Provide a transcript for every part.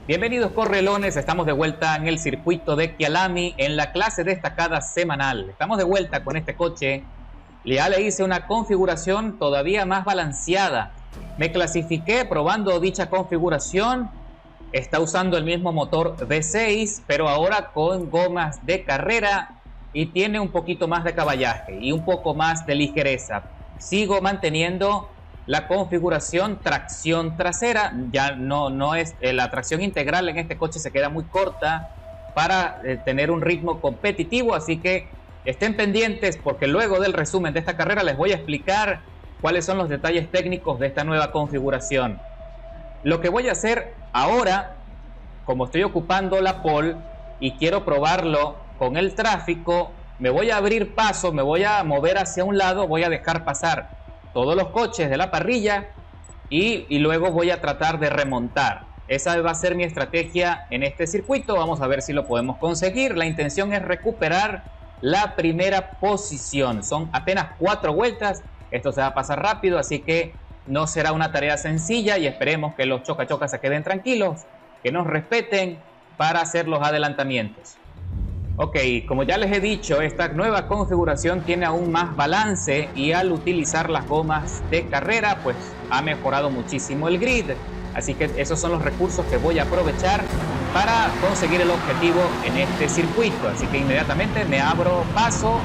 Bienvenidos correlones, estamos de vuelta en el circuito de Kyalami en la clase destacada semanal. Estamos de vuelta con este coche. Ya le hice una configuración todavía más balanceada. Me clasifiqué probando dicha configuración. Está usando el mismo motor V6, pero ahora con gomas de carrera y tiene un poquito más de caballaje y un poco más de ligereza. Sigo manteniendo la configuración tracción trasera. Ya no es la tracción integral en este coche, se queda muy corta para tener un ritmo competitivo, así que estén pendientes porque luego del resumen de esta carrera les voy a explicar cuáles son los detalles técnicos de esta nueva configuración. Lo que voy a hacer ahora, como estoy ocupando la pole y quiero probarlo con el tráfico, me voy a abrir paso, me voy a mover hacia un lado, voy a dejar pasar todos los coches de la parrilla y luego voy a tratar de remontar. Esa va a ser mi estrategia en este circuito. Vamos a ver si lo podemos conseguir. La intención es recuperar la primera posición. Son apenas 4 vueltas. Esto se va a pasar rápido, así que no será una tarea sencilla y esperemos que los choca-chocas se queden tranquilos, que nos respeten para hacer los adelantamientos. Ok, como ya les he dicho, esta nueva configuración tiene aún más balance y al utilizar las gomas de carrera, pues ha mejorado muchísimo el grid. Así que esos son los recursos que voy a aprovechar para conseguir el objetivo en este circuito. Así que inmediatamente me abro paso,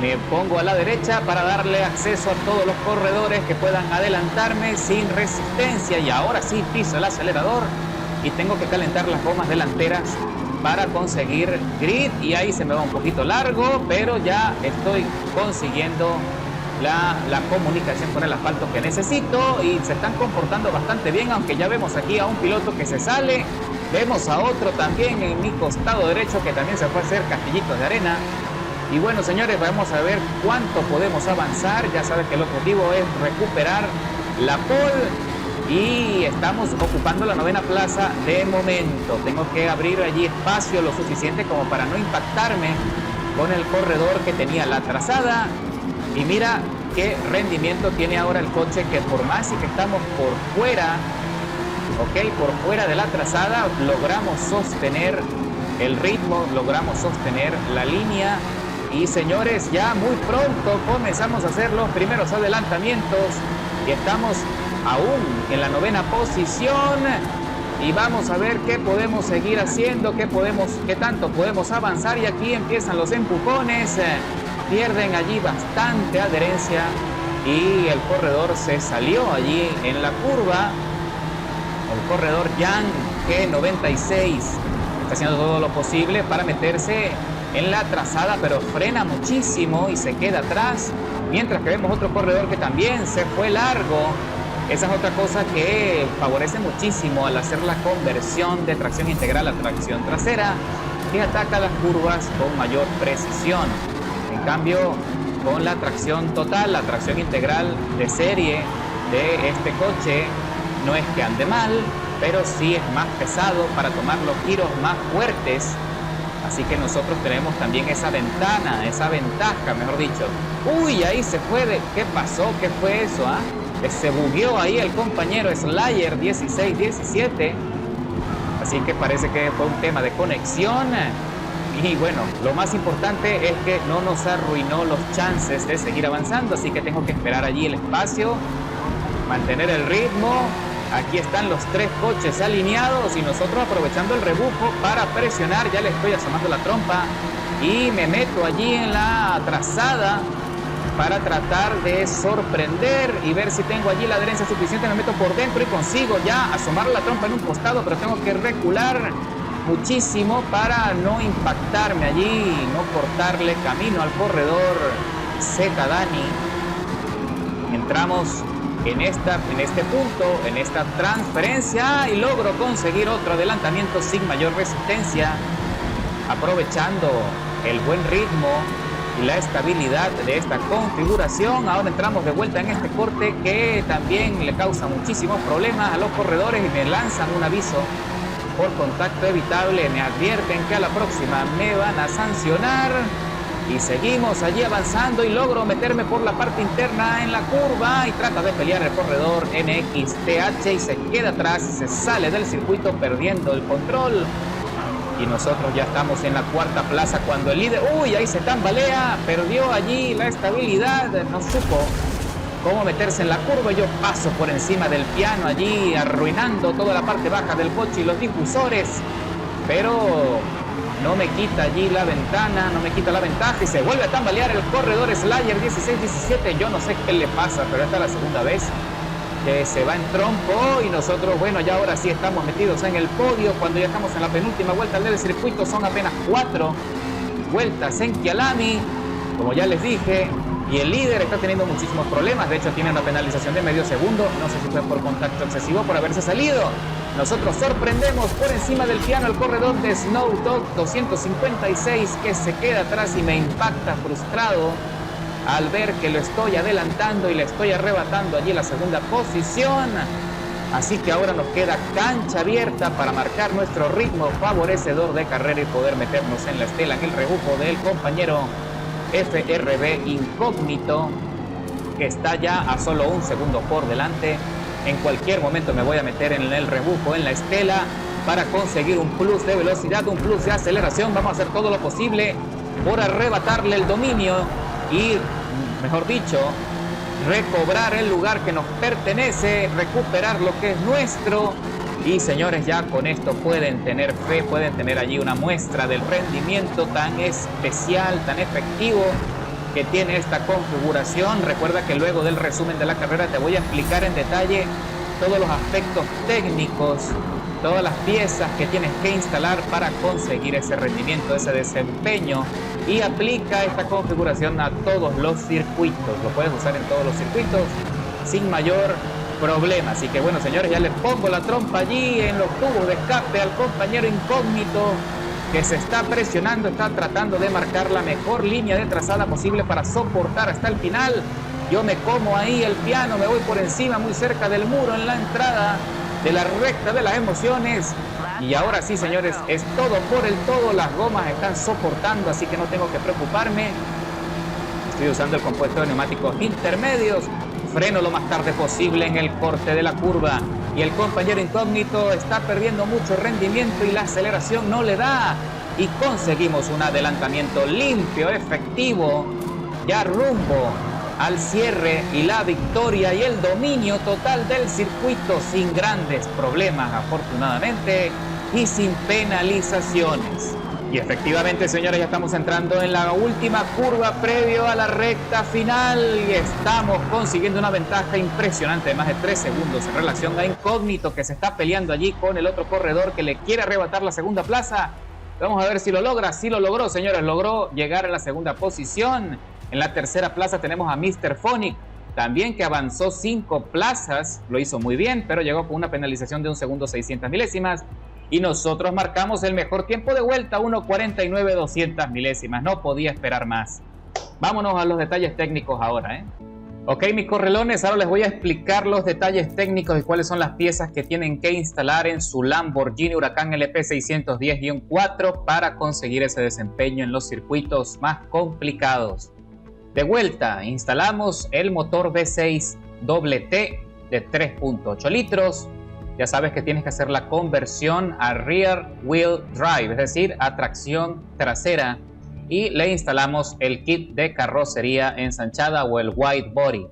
me pongo a la derecha para darle acceso a todos los corredores que puedan adelantarme sin resistencia. Y ahora sí piso el acelerador y tengo que calentar las gomas delanteras para conseguir grid, y ahí se me va un poquito largo, pero ya estoy consiguiendo la comunicación con el asfalto que necesito y se están comportando bastante bien, aunque ya vemos aquí a un piloto que se sale, vemos a otro también en mi costado derecho que también se fue a hacer castillitos de arena. Y bueno, señores, vamos a ver cuánto podemos avanzar. Ya sabes que el objetivo es recuperar la pole y estamos ocupando la 9ª plaza de momento. Tengo que abrir allí espacio lo suficiente como para no impactarme con el corredor que tenía la trazada. Y mira qué rendimiento tiene ahora el coche, que por más y que estamos por fuera, por fuera de la trazada, logramos sostener el ritmo, logramos sostener la línea. Y señores, ya muy pronto comenzamos a hacer los primeros adelantamientos y estamos aún en la 9ª posición y vamos a ver qué podemos seguir haciendo, qué tanto podemos avanzar. Y aquí empiezan los empujones, pierden allí bastante adherencia y el corredor se salió allí en la curva. El corredor Yang G96 está haciendo todo lo posible para meterse en la trazada, pero frena muchísimo y se queda atrás, mientras que vemos otro corredor que también se fue largo. Esa es otra cosa que favorece muchísimo al hacer la conversión de tracción integral a tracción trasera, que ataca las curvas con mayor precisión. En cambio, con la tracción total, la tracción integral de serie de este coche, no es que ande mal, pero sí es más pesado para tomar los giros más fuertes. Así que nosotros tenemos también esa ventaja, mejor dicho. Uy, ahí se fue. ¿Qué pasó? ¿Qué fue eso? Se bugueó ahí el compañero Slayer 16-17. Así que parece que fue un tema de conexión. Y bueno, lo más importante es que no nos arruinó los chances de seguir avanzando. Así que tengo que esperar allí el espacio, mantener el ritmo. Aquí están los 3 coches alineados y nosotros aprovechando el rebufo para presionar. Ya le estoy asomando la trompa y me meto allí en la trazada para tratar de sorprender y ver si tengo allí la adherencia suficiente. Me meto por dentro y consigo ya asomar la trompa en un costado, pero tengo que recular muchísimo para no impactarme allí, no cortarle camino al corredor Z Dani. Entramos en este punto, en esta transferencia, y logro conseguir otro adelantamiento sin mayor resistencia, aprovechando el buen ritmo y la estabilidad de esta configuración. Ahora entramos de vuelta en este corte que también le causa muchísimos problemas a los corredores y me lanzan un aviso por contacto evitable. Me advierten que a la próxima me van a sancionar. Y seguimos allí avanzando y logro meterme por la parte interna en la curva y trata de pelear el corredor NXTH y se queda atrás, se sale del circuito perdiendo el control. Y nosotros ya estamos en la cuarta plaza cuando el líder, uy, ahí se tambalea, perdió allí la estabilidad, no supo cómo meterse en la curva. Yo paso por encima del piano allí, arruinando toda la parte baja del coche y los difusores, pero no me quita allí la ventana, no me quita la ventaja y se vuelve a tambalear el corredor Slayer 16-17. Yo no sé qué le pasa, pero esta es la segunda vez que se va en trompo y nosotros, bueno, ya ahora sí estamos metidos en el podio cuando ya estamos en la penúltima vuelta del circuito. Son apenas 4 vueltas en Kyalami, como ya les dije, y el líder está teniendo muchísimos problemas. De hecho, tiene una penalización de medio segundo, no sé si fue por contacto excesivo, por haberse salido. Nosotros sorprendemos por encima del piano el corredor de Snow Dog 256, que se queda atrás y me impacta frustrado al ver que lo estoy adelantando y le estoy arrebatando allí la segunda posición. Así que ahora nos queda cancha abierta para marcar nuestro ritmo favorecedor de carrera y poder meternos en la estela, en el rebufo del compañero FRB Incógnito, que está ya a solo un segundo por delante. En cualquier momento me voy a meter en el rebufo, en la estela, para conseguir un plus de velocidad, un plus de aceleración. Vamos a hacer todo lo posible por arrebatarle el dominio y, mejor dicho, recobrar el lugar que nos pertenece, recuperar lo que es nuestro. Y señores, ya con esto pueden tener fe, pueden tener allí una muestra del rendimiento tan especial, tan efectivo que tiene esta configuración. Recuerda que luego del resumen de la carrera te voy a explicar en detalle todos los aspectos técnicos, todas las piezas que tienes que instalar para conseguir ese rendimiento, ese desempeño. Y aplica esta configuración a todos los circuitos. Lo puedes usar en todos los circuitos sin mayor problema. Así que bueno, señores, ya les pongo la trompa allí en los tubos de escape al compañero Incógnito, que se está presionando, está tratando de marcar la mejor línea de trazada posible para soportar hasta el final. Yo me como ahí el piano, me voy por encima, muy cerca del muro en la entrada de la recta de las emociones. Y ahora sí, señores, es todo por el todo. Las gomas están soportando, así que no tengo que preocuparme. Estoy usando el compuesto de neumáticos intermedios. Freno lo más tarde posible en el corte de la curva. Y el compañero Incógnito está perdiendo mucho rendimiento y la aceleración no le da. Y conseguimos un adelantamiento limpio, efectivo, ya rumbo al cierre y la victoria y el dominio total del circuito sin grandes problemas, afortunadamente, y sin penalizaciones. Y efectivamente, señores, ya estamos entrando en la última curva previo a la recta final y estamos consiguiendo una ventaja impresionante de más de 3 segundos en relación a Incógnito, que se está peleando allí con el otro corredor que le quiere arrebatar la segunda plaza. Vamos a ver si lo logra. Sí lo logró, señores, logró llegar a la segunda posición. En la tercera plaza tenemos a Mr. Phonic, también, que avanzó 5 plazas, lo hizo muy bien, pero llegó con una penalización de 1 segundo 600 milésimas. Y nosotros marcamos el mejor tiempo de vuelta, 1:49 200 milésimas. No podía esperar más. Vámonos a los detalles técnicos ahora, Ok, mis correlones, ahora les voy a explicar los detalles técnicos y cuáles son las piezas que tienen que instalar en su Lamborghini Huracán LP 610-4 para conseguir ese desempeño en los circuitos más complicados. De vuelta, instalamos el motor V6 WT de 3.8 litros. Ya sabes que tienes que hacer la conversión a Rear Wheel Drive, es decir, a tracción trasera. Y le instalamos el kit de carrocería ensanchada o el Wide Body.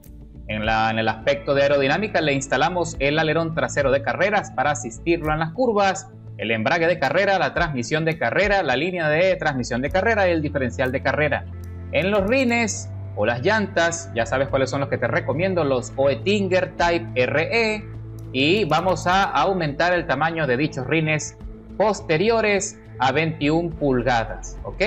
En el aspecto de aerodinámica le instalamos el alerón trasero de carreras para asistirlo en las curvas, el embrague de carrera, la transmisión de carrera, la línea de transmisión de carrera y el diferencial de carrera. En los rines o las llantas, ya sabes cuáles son los que te recomiendo, los Oettinger Type RE, y vamos a aumentar el tamaño de dichos rines posteriores a 21 pulgadas, ¿ok?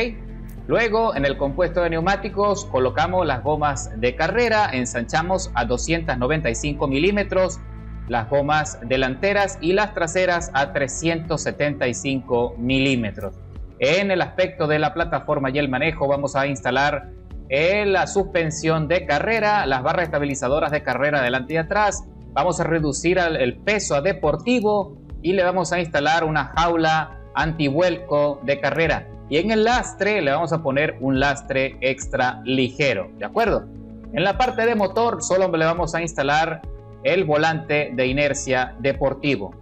Luego, en el compuesto de neumáticos, colocamos las gomas de carrera, ensanchamos a 295 milímetros, las gomas delanteras y las traseras a 375 milímetros. En el aspecto de la plataforma y el manejo, vamos a instalar la suspensión de carrera, las barras estabilizadoras de carrera adelante y atrás. Vamos a reducir el peso a deportivo y le vamos a instalar una jaula antivuelco de carrera. Y en el lastre le vamos a poner un lastre extra ligero, ¿de acuerdo? En la parte de motor solo le vamos a instalar el volante de inercia deportivo.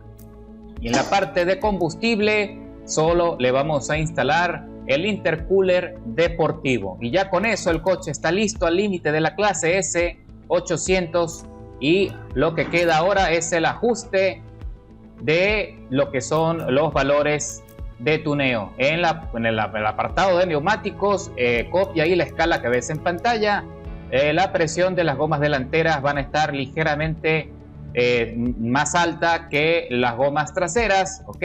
Y en la parte de combustible solo le vamos a instalar el intercooler deportivo. Y ya con eso el coche está listo al límite de la clase S800 y lo que queda ahora es el ajuste de lo que son los valores de tuneo. En el apartado de neumáticos, copia ahí la escala que ves en pantalla. La presión de las gomas delanteras van a estar ligeramente más alta que las gomas traseras, ¿ok?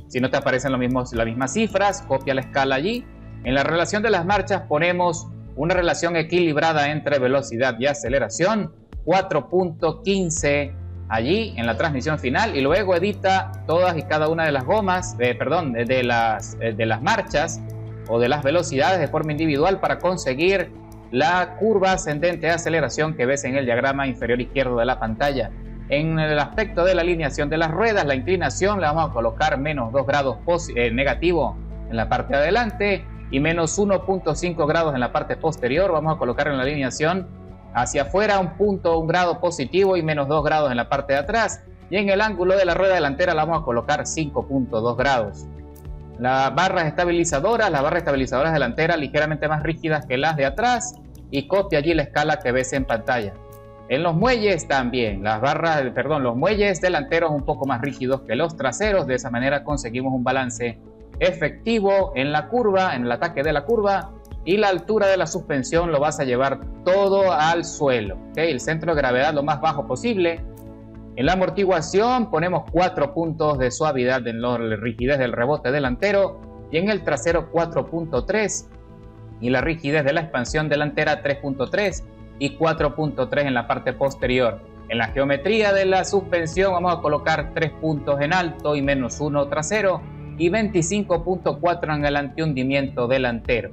Si no te aparecen las mismas cifras, copia la escala allí. En la relación de las marchas ponemos una relación equilibrada entre velocidad y aceleración, 4.15 allí en la transmisión final, y luego edita todas y cada una de las gomas, de las marchas o de las velocidades de forma individual para conseguir la curva ascendente de aceleración que ves en el diagrama inferior izquierdo de la pantalla. En el aspecto de la alineación de las ruedas, la inclinación la vamos a colocar menos 2 grados negativo en la parte de adelante y menos 1.5 grados en la parte posterior. Vamos a colocar en la alineación hacia afuera un grado positivo y menos 2 grados en la parte de atrás. Y en el ángulo de la rueda delantera la vamos a colocar 5.2 grados. Las barras estabilizadoras delanteras ligeramente más rígidas que las de atrás, y copia allí la escala que ves en pantalla. En los muelles también, los muelles delanteros un poco más rígidos que los traseros. De esa manera conseguimos un balance efectivo en la curva, en el ataque de la curva, y la altura de la suspensión lo vas a llevar todo al suelo, ¿okay? El centro de gravedad lo más bajo posible. En la amortiguación ponemos 4 puntos de suavidad en la rigidez del rebote delantero, y en el trasero 4.3, y la rigidez de la expansión delantera 3.3 y 4.3 en la parte posterior. En la geometría de la suspensión vamos a colocar 3 puntos en alto y menos 1 trasero, y 25.4 en el antihundimiento delantero.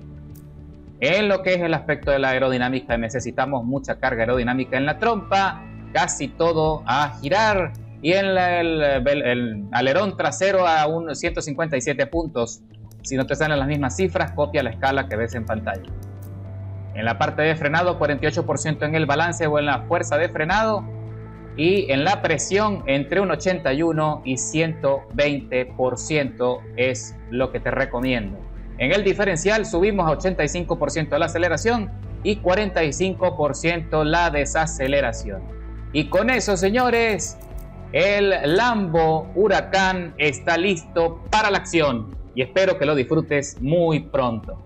En lo que es el aspecto de la aerodinámica, necesitamos mucha carga aerodinámica en la trompa, casi todo a girar, y en el alerón trasero a 157 puntos. Si no te salen las mismas cifras, copia la escala que ves en pantalla. En la parte de frenado, 48% en el balance o en la fuerza de frenado, y en la presión entre un 81 y 120% es lo que te recomiendo. En el diferencial subimos a 85% la aceleración y 45% la desaceleración. Y con eso, señores, el Lambo Huracán está listo para la acción, y espero que lo disfrutes muy pronto.